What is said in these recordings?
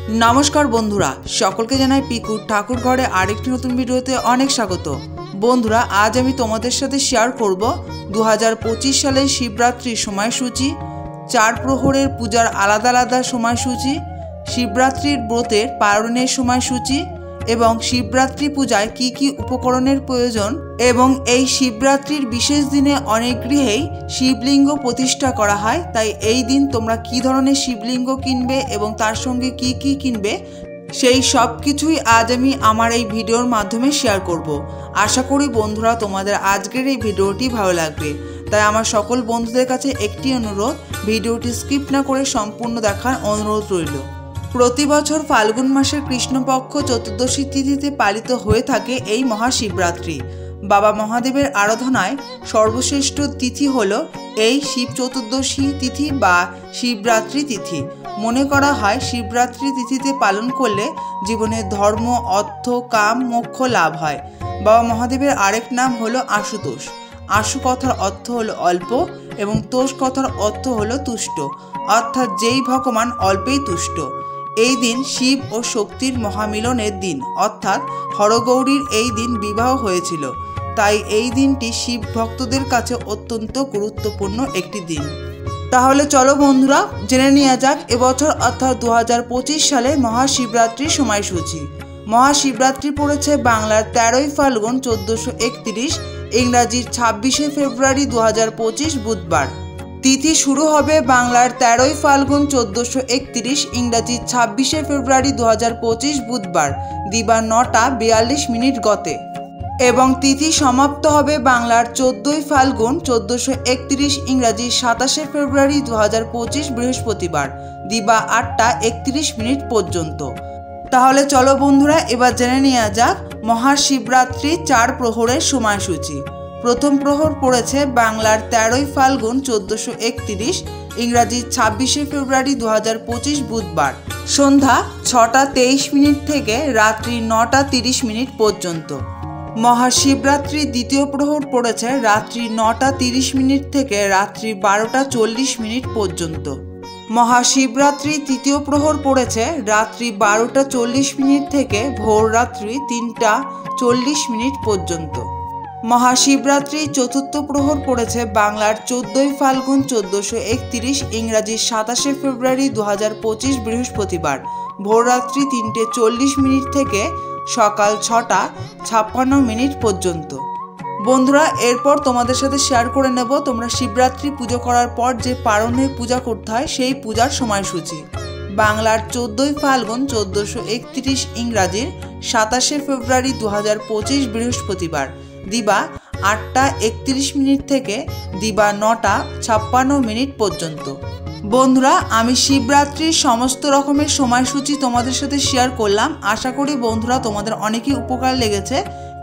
नमस्कार बंधुरा सकलके जानाई पिकु ठाकुर घरे आरेकटी नतून भिडियोते अनेक स्वागत। बंधुरा आज आमी तोमादेर साथे शेयर करब 2025 साले शिवरात्रि समयसूची, चार प्रहरेर पूजार आलादा आलादा समयसूची, शिवरात्रिर व्रतेर पालनेर समयसूची एवं शिवरात्रि पूजाय की की उपकरणेर प्रयोजन एवं एई शिवरात्रिर विशेष दिने अनेक गृहेई शिवलिंग प्रतिष्ठा करा हय। ताई एई दिन तोमरा की धरनेर शिवलिंग किनबे एवं तार संगे की किनबे सेई सबकिछुई आज आमी आमार एई भिडियोर माध्यमे शेयर करब। आशा करी बंधुरा तोमादेर आजकेर एई भिडियोटी भालो लागबे। ताई आमार सकल बंधुदेर काछे एकटी अनुरोध, भिडियोटी स्किप ना करे सम्पूर्ण देखार अनुरोध रइल। प्रति बछर फाल्गुन मासेर कृष्णपक्ष चतुर्दशी तिथिते पालित हये थाके एई महाशिवरात्रि। बाबा महादेवेर आराधनाय सर्वश्रेष्ठ तिथि हलो एई शिव चतुर्दशी तिथि बा शिवरात्रि तिथि। मने करा हय शिवरात्रि तिथिते पालन करले जीवने धर्म, अर्थ, काम, मोक्ष लाभ हय। बाबा महादेवेर आरेक नाम हलो आशुतोष। आशु कथार अर्थ हलो अल्प एवं तोष कथार अर्थ हलो तुष्ट, अर्थात जेई भगवान अल्पेई तुष्ट। এই দিন শিব ও শক্তির মহামিলনের দিন, অর্থাৎ হরগৌরীর এই দিন বিবাহ হয়েছিল। তাই এই দিনটি শিব ভক্তদের কাছে অত্যন্ত গুরুত্বপূর্ণ একটি দিন। তাহলে চলো বন্ধুরা জেনে নেওয়া যাক এবছর অর্থাৎ 2025 সালে মহাশিবরাত্রির সময়সূচি। মহাশিবরাত্রি পড়েছে বাংলার 13ই ফাল্গুন 1431, ইংরাজির 26শে ফেব্রুয়ারি 2025 বুধবার। तिथि शुरू होबे बांगलार 13ই फाल्गुन 1431, इंग्राजी 26शे फेब्रुआरी 2025 बुधवार दिबा 9टा 42 गते एवं तिथि समाप्त होबे बांगलार 14ই फाल्गुन 1431, इंग्राजी 27शे फेब्रुआरी 2025 बृहस्पतिवार दिबा 8टा 31 पर्यन्त। ताहले चलो बंधुरा एबार जेने नेওয়া যাক महाशिवरात्रि चार प्रहरेर সময়সূচি। प्रथम प्रहर पड़ेছে बांगलार 13ই फाल्गुन 1431, इंग्राजी 26शे फेब्रुआरी 2025 बुधवार सन्ध्या 6टा 23 থেকে रात्रि 9टा 30 पर्यन्त। महाशिवरात्रि द्वितीय प्रहर पड़ेছে रात्रि 9टा 30 থেকে रात्रि 12टा 40 पर्यन्त। महाशिवरात्रि तृतीय प्रहर पड़ेছে रात्रि 12टा 40 থেকে भोर रात्रि 3टा 40 पर्यन्त। महाशिवरात्रि चतुर्थ प्रहर पड़ेছে बांगलार 14ই फाल्गुन 1431, इंग्राजी 27শে फेब्रुआरी 2025 बृहस्पतिवार भोररात्रि 3टे 40 থেকে सकाल 6टा 56 पर्यन्त। बंधुरा एरपर तोमादेर साथे शेयर करे नेब तोमरा शिवरात्रि पुजो करार पर जे पारणे पूजा करते हय सेई पूजार সময়সূচি। बांगलार 14ই फाल्गुन 1431, इंग्राजी 27শে फेब्रुआरी 2025 बृहस्पतिवार दिबा 8टा 31 থেকে दिबा 9टा 56 पर्यन्त। बंधुरा आमी शिवरात्रिर समस्त रकमेर সময়সূচি तोमादेर साथे शेयर करलाम। आशा करी बंधुरा तोमादेर अनेकई उपकार लेगेছে।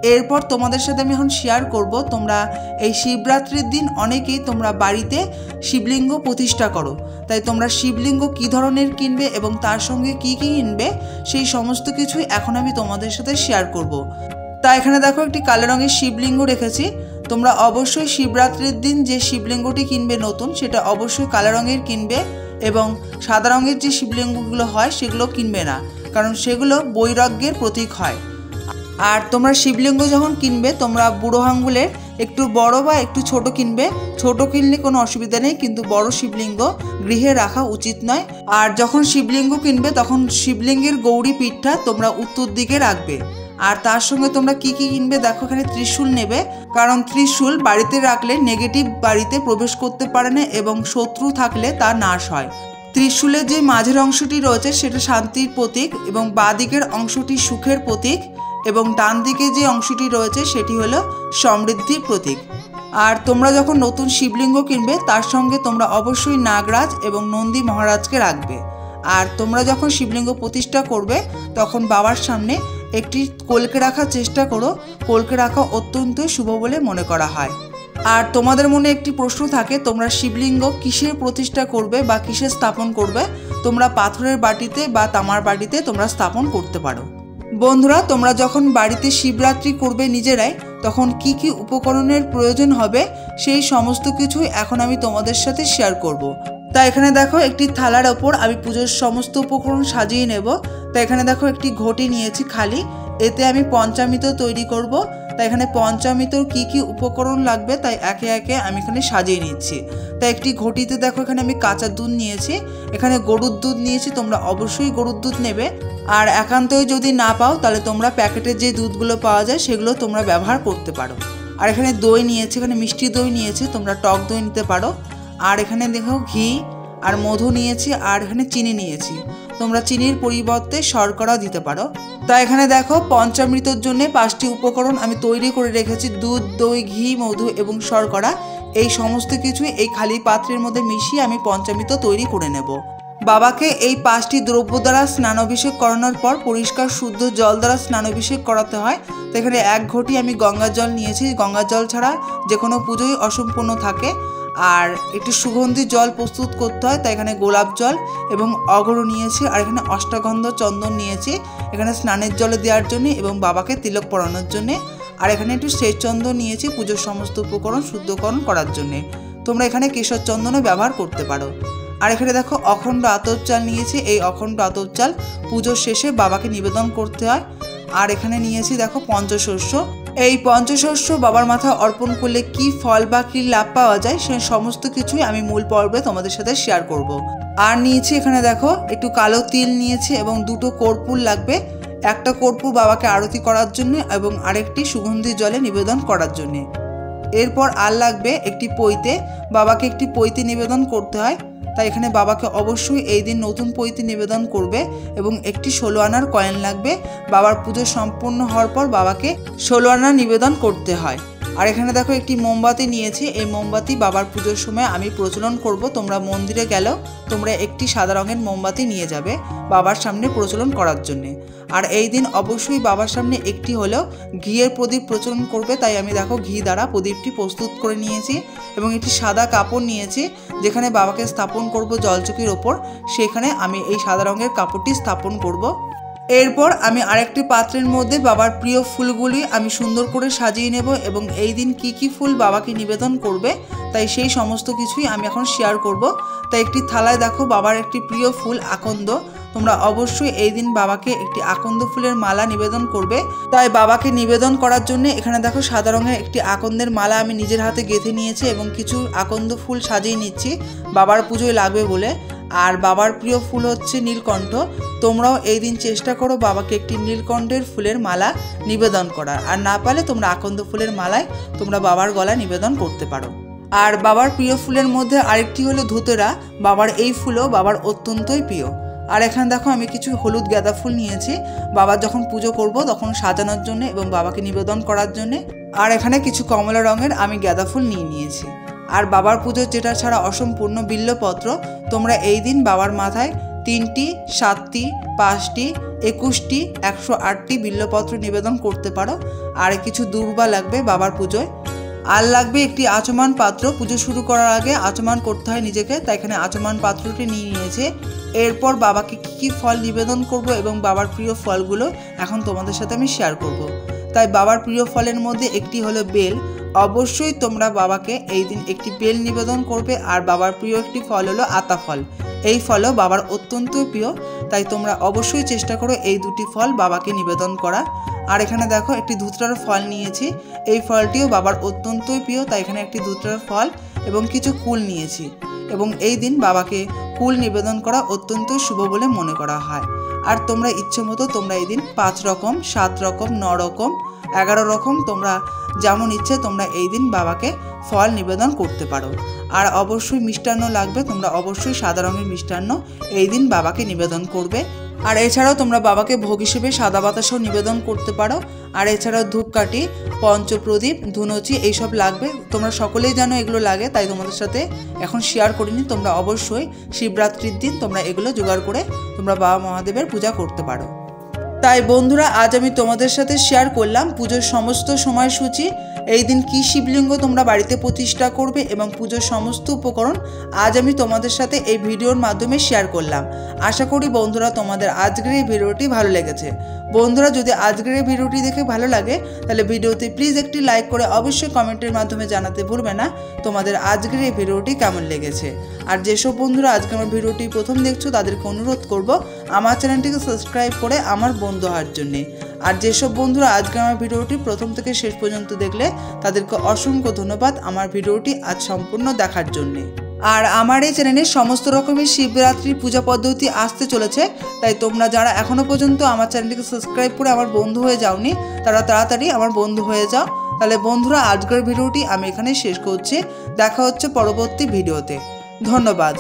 एरपर तोमादेर साथे आमी एखन शेयर करब तोमरा এই शिवरात्रिर दिन अनेकेई तोमरा बाड़ीते शिवलिंग प्रतिष्ठा करो। ताई तोमरा शिवलिंग की धरनेर किनबे एबं तार संगे की किनबे सेई समस्त किछुई एखन आमी तोमादेर साथे शेयर करब। ताई एखाने देखो एकटी कालो रंगेर शिवलिंग रेखेछि। तोमरा अवश्यई शिवरात्रिर दिन जे शिवलिंगटी किनबे नतून सेटा अवश्यई कालो रंगेर किनबे एबं सादा रंगेर जे शिवलिंगगुलो हय सेगुलो किनबे ना, कारण सेगुलो बैराग्যের प्रतीक हय। আর তোমরা শিবলিঙ্গ যখন কিনবে তোমরা বুড়ো আঙ্গুলের একটু বড় বা একটু ছোট কিনবে। ছোট কিনলে কোনো অসুবিধা নেই, কিন্তু বড় শিবলিঙ্গ গৃহে রাখা উচিত নয়। আর যখন শিবলিঙ্গ কিনবে তখন শিবলিঙ্গের গৌরী পিঠটা তোমরা উত্তর দিকে রাখবে। আর তার সঙ্গে তোমরা কি কিনবে দেখো, এখানে ত্রিশূল নেবে, কারণ ত্রিশূল বাড়িতে রাখলে নেগেটিভ বাড়িতে প্রবেশ করতে পারে না এবং শত্রু থাকলে তা নাশ হয়। ত্রিশূলের যে মাঝের অংশটি রয়েছে সেটা শান্তির প্রতীক এবং বাঁ দিকের অংশটি সুখের প্রতীক এবং ডান দিকে যে অংশটি রয়েছে সেটি হলো সমৃদ্ধির প্রতীক। আর তোমরা যখন নতুন শিবলিঙ্গ কিনবে তার সঙ্গে তোমরা অবশ্যই নাগরাজ এবং নন্দী মহারাজকে রাখবে। আর তোমরা যখন শিবলিঙ্গ প্রতিষ্ঠা করবে তখন বাবার সামনে একটি কলকে রাখার চেষ্টা করো। কলকে রাখা অত্যন্ত শুভ বলে মনে করা হয়। আর তোমাদের মনে একটি প্রশ্ন থাকে তোমরা শিবলিঙ্গ কিসের প্রতিষ্ঠা করবে বা কিসে স্থাপন করবে। তোমরা পাথরের বাটিতে বা তামার বাটিতে তোমরা স্থাপন করতে পারো। বন্ধুরা তোমরা যখন বাড়িতে শিবরাত্রি করবে নিজেরাই তখন কি কি উপকরণের প্রয়োজন হবে সেই সমস্ত কিছুই এখন আমি তোমাদের সাথে শেয়ার করব। তাই এখানে দেখো একটি থালার ওপর আমি পুজোর সমস্ত উপকরণ সাজিয়ে নেব। তাই এখানে দেখো একটি ঘটি নিয়েছি খালি, এতে আমি পঞ্চামৃত তৈরি করব। তাই এখানে পঞ্চামৃতর কি কি উপকরণ লাগবে তাই একে একে আমি এখানে সাজিয়ে নিচ্ছি। তাই একটি ঘটিতে দেখো এখানে আমি কাঁচা দুধ নিয়েছি, এখানে গরুর দুধ নিয়েছি, তোমরা অবশ্যই গরুর দুধ নেবে। আর একান্তই যদি না পাও তাহলে তোমরা প্যাকেটের যে দুধগুলো পাওয়া যায় সেগুলো তোমরা ব্যবহার করতে পারো। আর এখানে দই নিয়েছি, এখানে মিষ্টি দই নিয়েছি, তোমরা টক দই নিতে পারো। আর এখানে দেখো ঘি আর মধু নিয়েছি, আর এখানে চিনি নিয়েছি, তোমরা চিনির পরিবর্তে শর্করা দিতে পারো। তাই এখানে দেখো পঞ্চামৃতর জন্য 5টি উপকরণ আমি তৈরি করে রেখেছি, দুধ, দই, ঘি, মধু এবং শর্করা। এই সমস্ত কিছুই এই খালি পাত্রের মধ্যে মিশিয়ে আমি পঞ্চামৃত তৈরি করে নেব। বাবাকে এই 5টি দ্রব্য দ্বারা স্নানাভিষেক করানোর পর পরিষ্কার শুদ্ধ জল দ্বারা স্নানাভিষেক করাতে হয়। তো এখানে 1 ঘটি আমি গঙ্গার জল নিয়েছি, গঙ্গার জল ছাড়া যে কোনো পুজোই অসম্পূর্ণ থাকে। আর একটি সুগন্ধি জল প্রস্তুত করতে হয়, তাই এখানে গোলাপ জল এবং অগর নিয়েছি, আর এখানে অষ্টাগন্ধ চন্দন নিয়েছি এখানে স্নানের জলে দেওয়ার জন্য এবং বাবাকে তিলক পরানোর জন্যে। আর এখানে একটু শ্বেত চন্দন নিয়েছি পুজোর সমস্ত উপকরণ শুদ্ধকরণ করার জন্যে, তোমরা এখানে কেশর চন্দনও ব্যবহার করতে পারো। আর এখানে দেখো অখণ্ড আতপ চাল নিয়েছি, এই অখণ্ড আতপ চাল পুজোর শেষে বাবাকে নিবেদন করতে হয়। আর এখানে নিয়েছি দেখো পঞ্চশস্য, এই পঞ্চশস্য বাবার মাথায় অর্পণ করলে কি ফল বা কি লাভ পাওয়া যায় সে সমস্ত কিছুই আমি মূল পর্বে তোমাদের সাথে শেয়ার করব। আর নিয়েছি এখানে দেখো একটু কালো তিল নিয়েছি এবং 2টো কর্পূর লাগবে, একটা কর্পূর বাবাকে আরতি করার জন্য এবং আরেকটি সুগন্ধি জলে নিবেদন করার জন্য। এরপর আর লাগবে একটি পৈতে, বাবাকে একটি পৈতে নিবেদন করতে হয়, তাই এখানে বাবাকে অবশ্যই এই দিন নতুন পৈতে নিবেদন করবে এবং একটি 16 আনার কয়েন লাগবে। বাবার পুজো সম্পূর্ণ হওয়ার পর বাবাকে 16 আনা নিবেদন করতে হয়। আর এখানে দেখো একটি মোমবাতি নিয়েছি, এই মোমবাতি বাবার পুজোর সময় আমি প্রচলন করব। তোমরা মন্দিরে গেলেও তোমরা একটি সাদা রঙের মোমবাতি নিয়ে যাবে বাবার সামনে প্রচলন করার জন্যে। আর এই দিন অবশ্যই বাবার সামনে একটি হলেও ঘিয়ের প্রদীপ প্রচলন করবে, তাই আমি দেখো ঘি দ্বারা প্রদীপটি প্রস্তুত করে নিয়েছি এবং একটি সাদা কাপড় নিয়েছি যেখানে বাবাকে স্থাপন করব জলচকির ওপর, সেখানে আমি এই সাদা রঙের কাপড়টি স্থাপন করব। এরপর আমি আরেকটি পাত্রের মধ্যে বাবার প্রিয় ফুলগুলি আমি সুন্দর করে সাজিয়ে নেব এবং এই দিন কি কি ফুল বাবাকে নিবেদন করবে তাই সেই সমস্ত কিছুই আমি এখন শেয়ার করব। তাই একটি থালায় দেখো বাবার একটি প্রিয় ফুল আকন্দ, তোমরা অবশ্যই এই দিন বাবাকে একটি আকন্দ ফুলের মালা নিবেদন করবে। তাই বাবাকে নিবেদন করার জন্য এখানে দেখো সাদা রঙের একটি আকন্দের মালা আমি নিজের হাতে গেঁথে নিয়েছি এবং কিছু আকন্দ ফুল সাজিয়ে নিচ্ছি বাবার পুজোয় লাগবে বলে। আর বাবার প্রিয় ফুল হচ্ছে নীলকণ্ঠ, তোমরাও এই দিন চেষ্টা করো বাবাকে একটি নীলকণ্ঠের ফুলের মালা নিবেদন করার, আর না পারলে তোমরা আকন্দ ফুলের মালায় তোমরা বাবার গলায় নিবেদন করতে পারো। আর বাবার প্রিয় ফুলের মধ্যে আরেকটি হলো ধুতেরা, বাবার এই ফুলও বাবার অত্যন্তই প্রিয়। আর এখানে দেখো আমি কিছু হলুদ গাঁদা ফুল নিয়েছি বাবার যখন পুজো করব তখন সাজানোর জন্য এবং বাবাকে নিবেদন করার জন্য। আর এখানে কিছু কমলা রঙের আমি গাঁদা ফুল নিয়েছি। আর বাবার পুজো যেটা ছাড়া অসম্পূর্ণ বিল্লপত্র, তোমরা এই দিন বাবার মাথায় 3টি, 7টি, 5টি, 21টি, 108টি বিল্লপত্র নিবেদন করতে পারো। আর কিছু দুর্বা লাগবে বাবার পুজোয়। আর লাগবে একটি আচমান পাত্র, পুজো শুরু করার আগে আচমান করতে হয় নিজেকে, তাই এখানে আচমান পাত্রটি নিয়ে নিয়েছে। এরপর বাবাকে কী কী ফল নিবেদন করব এবং বাবার প্রিয় ফলগুলো এখন তোমাদের সাথে আমি শেয়ার করব। তাই বাবার প্রিয় ফলের মধ্যে একটি হলো বেল, অবশ্যই তোমরা বাবাকে এই দিন একটি বেল নিবেদন করবে। আর বাবার প্রিয় একটি ফল হলো আতা ফল, এই ফলও বাবার অত্যন্ত প্রিয়, তাই তোমরা অবশ্যই চেষ্টা করো এই 2টি ফল বাবাকে নিবেদন করার। আর এখানে দেখো একটি ধুতরার ফল নিয়েছি, এই ফলটিও বাবার অত্যন্তই প্রিয়, তাই এখানে একটি ধুতরার ফল এবং কিছু কুল নিয়েছি এবং এই দিন বাবাকে কুল নিবেদন করা অত্যন্ত শুভ বলে মনে করা হয়। আর তোমরা ইচ্ছে মতো তোমরা এই দিন 5 রকম, 7 রকম, 9 রকম, 11 রকম তোমরা যেমন ইচ্ছে তোমরা এই দিন বাবাকে ফল নিবেদন করতে পারো। আর অবশ্যই মিষ্টান্ন লাগবে, তোমরা অবশ্যই সাদা রঙের মিষ্টান্ন এই দিন বাবাকে নিবেদন করবে। আর এছাড়াও তোমরা বাবাকে ভোগ হিসেবে সাদা বাতাসও নিবেদন করতে পারো। আর এছাড়াও ধূপকাঠি, পঞ্চপ্রদীপ, ধুনুচি এইসব লাগবে, তোমরা সকলেই জানো এগুলো লাগে, তাই তোমাদের সাথে এখন শেয়ার করিনি। তোমরা অবশ্যই শিবরাত্রির দিন তোমরা এগুলো জোগাড় করে তোমরা বাবা মহাদেবের পূজা করতে পারো। তাই বন্ধুরা আজ আমি তোমাদের সাথে শেয়ার করলাম পুজোর সমস্ত সময়সূচি। এই দিন কী শিবলিঙ্গ তোমরা বাড়িতে প্রতিষ্ঠা করবে এবং পুজোর সমস্ত উপকরণ আজ আমি তোমাদের সাথে এই ভিডিওর মাধ্যমে শেয়ার করলাম। আশা করি বন্ধুরা তোমাদের আজকের এই ভিডিওটি ভালো লেগেছে। বন্ধুরা যদি আজকের এই ভিডিওটি দেখে ভালো লাগে তাহলে ভিডিওতে প্লিজ একটি লাইক করে অবশ্যই কমেন্টের মাধ্যমে জানাতে ভুলবে না তোমাদের আজকের এই ভিডিওটি কেমন লেগেছে। আর যেসব বন্ধুরা আজকে আমার ভিডিওটি প্রথম দেখছো তাদেরকে অনুরোধ করব আমার চ্যানেলটিকে সাবস্ক্রাইব করে আমার বন্ধু হওয়ার জন্যে। আর যেসব বন্ধুরা আজকে আমার ভিডিওটি প্রথম থেকে শেষ পর্যন্ত দেখলে তাদেরকে অসংখ্য ধন্যবাদ আমার ভিডিওটি আজ সম্পূর্ণ দেখার জন্যে। আর আমার এই চ্যানেলে সমস্ত রকমের শিবরাত্রির পূজা পদ্ধতি আসতে চলেছে, তাই তোমরা যারা এখনও পর্যন্ত আমার চ্যানেলটিকে সাবস্ক্রাইব করে আমার বন্ধু হয়ে যাওনি তারা তাড়াতাড়ি আমার বন্ধু হয়ে যাও। তাহলে বন্ধুরা আজকের ভিডিওটি আমি এখানে শেষ করছি। দেখা হচ্ছে পরবর্তী ভিডিওতে। ধন্যবাদ।